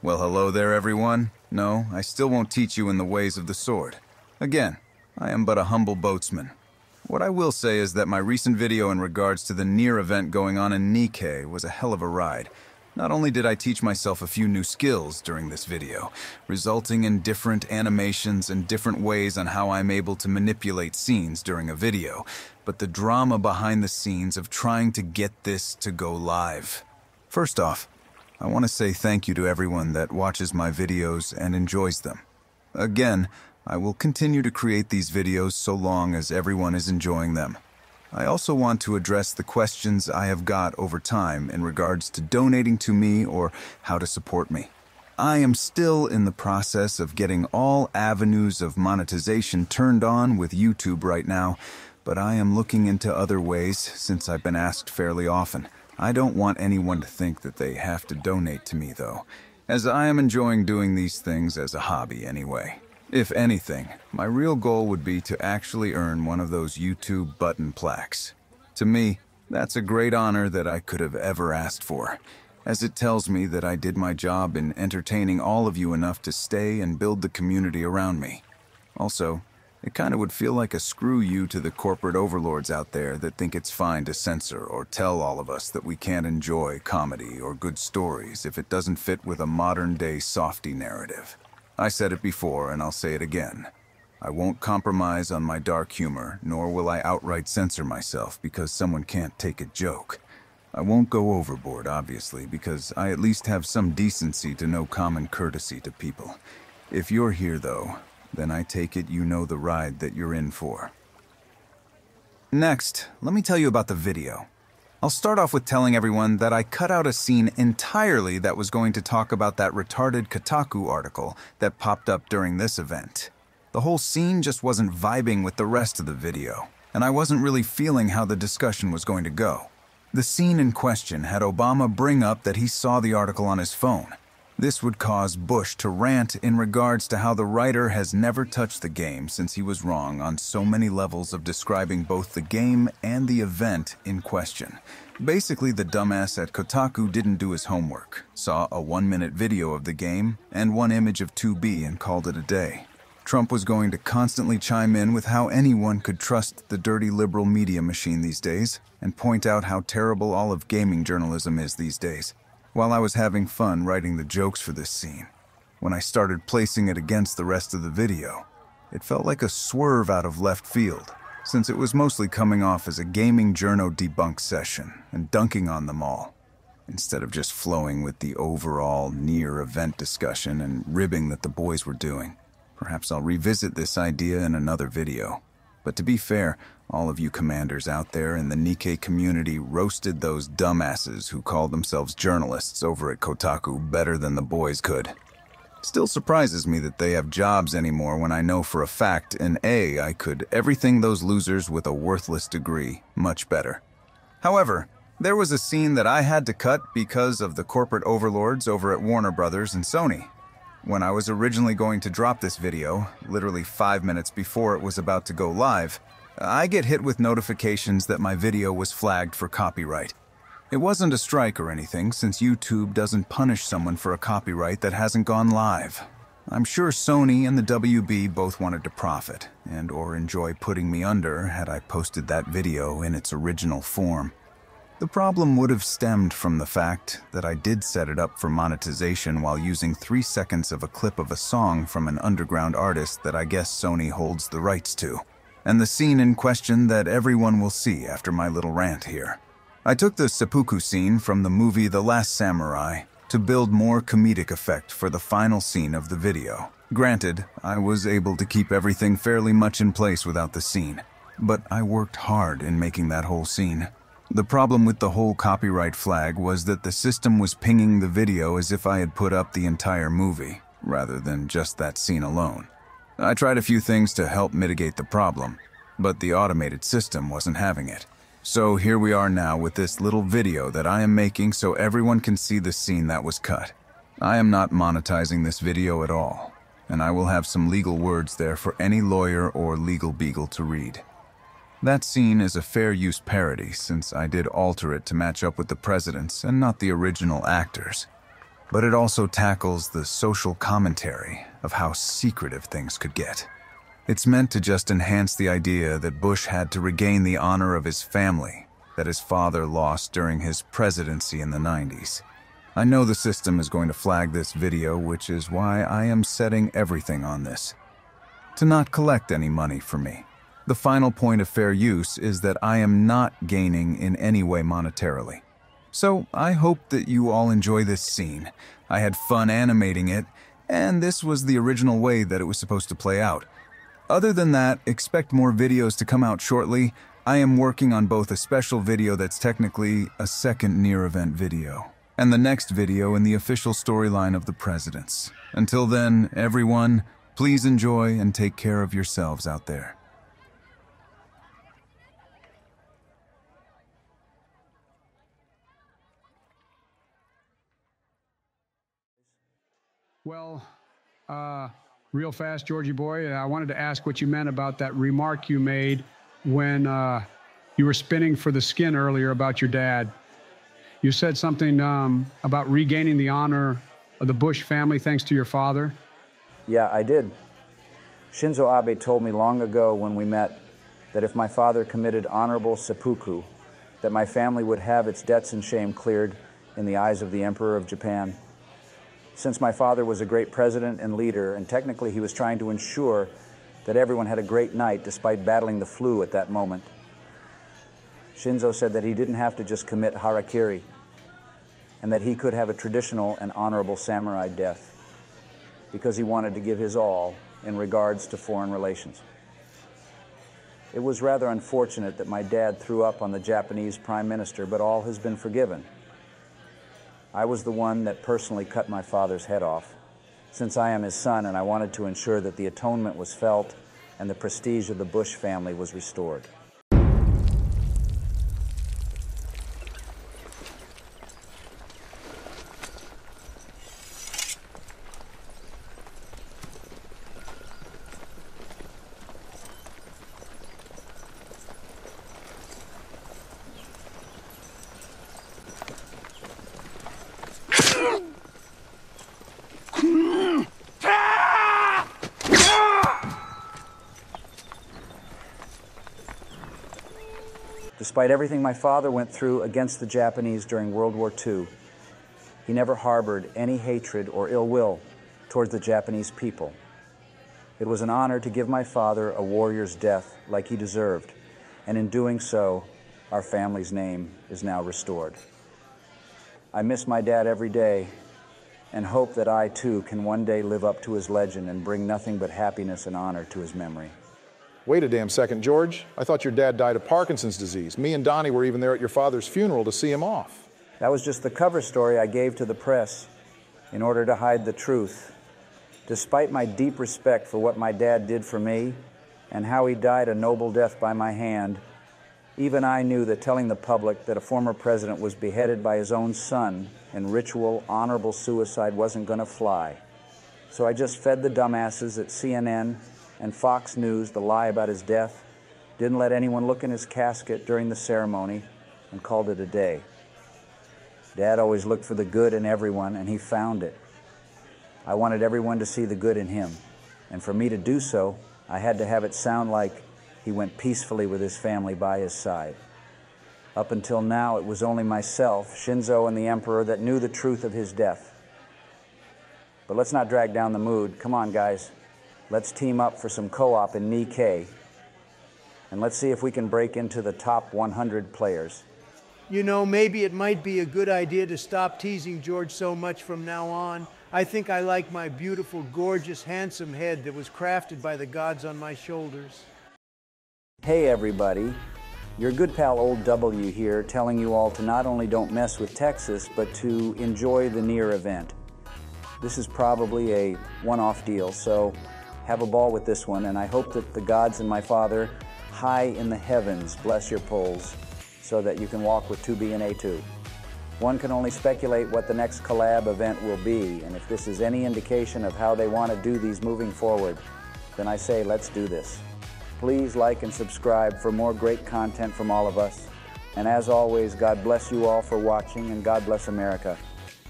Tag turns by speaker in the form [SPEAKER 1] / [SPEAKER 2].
[SPEAKER 1] Well, hello there, everyone. No, I still won't teach you in the ways of the sword. Again, I am but a humble boatsman. What I will say is that my recent video in regards to the near event going on in Nikke was a hell of a ride. Not only did I teach myself a few new skills during this video, resulting in different animations and different ways on how I'm able to manipulate scenes during a video, but the drama behind the scenes of trying to get this to go live. First off, I want to say thank you to everyone that watches my videos and enjoys them. Again, I will continue to create these videos so long as everyone is enjoying them. I also want to address the questions I have got over time in regards to donating to me or how to support me. I am still in the process of getting all avenues of monetization turned on with YouTube right now, but I am looking into other ways since I've been asked fairly often. I don't want anyone to think that they have to donate to me though, as I am enjoying doing these things as a hobby anyway. If anything, my real goal would be to actually earn one of those YouTube button plaques. To me, that's a great honor that I could have ever asked for, as it tells me that I did my job in entertaining all of you enough to stay and build the community around me. Also, it kind of would feel like a screw you to the corporate overlords out there that think it's fine to censor or tell all of us that we can't enjoy comedy or good stories if it doesn't fit with a modern-day softy narrative. I said it before and I'll say it again. I won't compromise on my dark humor, nor will I outright censor myself because someone can't take a joke. I won't go overboard, obviously, because I at least have some decency to know common courtesy to people. If you're here, though, then I take it you know the ride that you're in for. Next, let me tell you about the video. I'll start off with telling everyone that I cut out a scene entirely that was going to talk about that retarded Kotaku article that popped up during this event. The whole scene just wasn't vibing with the rest of the video, and I wasn't really feeling how the discussion was going to go. The scene in question had Obama bring up that he saw the article on his phone. This would cause Bush to rant in regards to how the writer has never touched the game since he was wrong on so many levels of describing both the game and the event in question. Basically, the dumbass at Kotaku didn't do his homework, saw a 1-minute video of the game and one image of 2B and called it a day. Trump was going to constantly chime in with how anyone could trust the dirty liberal media machine these days and point out how terrible all of gaming journalism is these days. While I was having fun writing the jokes for this scene, when I started placing it against the rest of the video, it felt like a swerve out of left field, since it was mostly coming off as a gaming journo debunk session and dunking on them all, instead of just flowing with the overall near-event discussion and ribbing that the boys were doing. Perhaps I'll revisit this idea in another video. But to be fair, all of you commanders out there in the Nikke community roasted those dumbasses who called themselves journalists over at Kotaku better than the boys could. Still surprises me that they have jobs anymore when I know for a fact in A I could everything those losers with a worthless degree much better. However, there was a scene that I had to cut because of the corporate overlords over at Warner Brothers and Sony. When I was originally going to drop this video, literally 5 minutes before it was about to go live, I get hit with notifications that my video was flagged for copyright. It wasn't a strike or anything, since YouTube doesn't punish someone for a copyright that hasn't gone live. I'm sure Sony and the WB both wanted to profit and or enjoy putting me under had I posted that video in its original form. The problem would have stemmed from the fact that I did set it up for monetization while using 3 seconds of a clip of a song from an underground artist that I guess Sony holds the rights to, and the scene in question that everyone will see after my little rant here. I took the seppuku scene from the movie The Last Samurai to build more comedic effect for the final scene of the video. Granted, I was able to keep everything fairly much in place without the scene, but I worked hard in making that whole scene. The problem with the whole copyright flag was that the system was pinging the video as if I had put up the entire movie, rather than just that scene alone. I tried a few things to help mitigate the problem, but the automated system wasn't having it. So here we are now with this little video that I am making so everyone can see the scene that was cut. I am not monetizing this video at all, and I will have some legal words there for any lawyer or legal beagle to read. That scene is a fair use parody since I did alter it to match up with the presidents and not the original actors. but it also tackles the social commentary of how secretive things could get. It's meant to just enhance the idea that Bush had to regain the honor of his family that his father lost during his presidency in the 90s. I know the system is going to flag this video, which is why I am setting everything on this. To not collect any money for me. The final point of fair use is that I am not gaining in any way monetarily. So I hope that you all enjoy this scene. I had fun animating it, and this was the original way that it was supposed to play out. Other than that, expect more videos to come out shortly. I am working on both a special video that's technically a second near-event video, and the next video in the official storyline of the presidents. Until then, everyone, please enjoy and take care of yourselves out there.
[SPEAKER 2] Well, real fast, Georgie boy, I wanted to ask what you meant about that remark you made when you were spinning for the skin earlier about your dad. You said something about regaining the honor of the Bush family thanks to your father.
[SPEAKER 3] Yeah, I did. Shinzo Abe told me long ago when we met that if my father committed honorable seppuku, that my family would have its debts and shame cleared in the eyes of the Emperor of Japan. Since my father was a great president and leader, and technically he was trying to ensure that everyone had a great night despite battling the flu at that moment, Shinzo said that he didn't have to just commit harakiri, and that he could have a traditional and honorable samurai death, because he wanted to give his all in regards to foreign relations. It was rather unfortunate that my dad threw up on the Japanese Prime Minister, but all has been forgiven. I was the one that personally cut my father's head off, since I am his son, and I wanted to ensure that the atonement was felt and the prestige of the Bush family was restored. Despite everything my father went through against the Japanese during World War II, he never harbored any hatred or ill will towards the Japanese people. It was an honor to give my father a warrior's death like he deserved, and in doing so, our family's name is now restored. I miss my dad every day and hope that I too can one day live up to his legend and bring nothing but happiness and honor to his memory.
[SPEAKER 4] Wait a damn second, George. I thought your dad died of Parkinson's disease. Me and Donnie were even there at your father's funeral to see him off.
[SPEAKER 3] That was just the cover story I gave to the press in order to hide the truth. Despite my deep respect for what my dad did for me and how he died a noble death by my hand, even I knew that telling the public that a former president was beheaded by his own son in ritual, honorable suicide wasn't going to fly. So I just fed the dumbasses at CNN and Fox News the lie about his death, didn't let anyone look in his casket during the ceremony, and called it a day. Dad always looked for the good in everyone, and he found it. I wanted everyone to see the good in him, and for me to do so, I had to have it sound like he went peacefully with his family by his side. Up until now, it was only myself, Shinzo, and the Emperor that knew the truth of his death. But let's not drag down the mood. Come on, guys. Let's team up for some co-op in Nikke, and let's see if we can break into the top 100 players.
[SPEAKER 5] You know, maybe it might be a good idea to stop teasing George so much from now on. I think I like my beautiful, gorgeous, handsome head that was crafted by the gods on my shoulders.
[SPEAKER 3] Hey everybody, your good pal Old W here, telling you all to not only don't mess with Texas, but to enjoy the near event. This is probably a one-off deal, so have a ball with this one, and I hope that the gods and my father high in the heavens bless your polls so that you can walk with 2B and A2. One can only speculate what the next collab event will be, and if this is any indication of how they want to do these moving forward, then I say let's do this. Please like and subscribe for more great content from all of us. And as always, God bless you all for watching, and God bless America.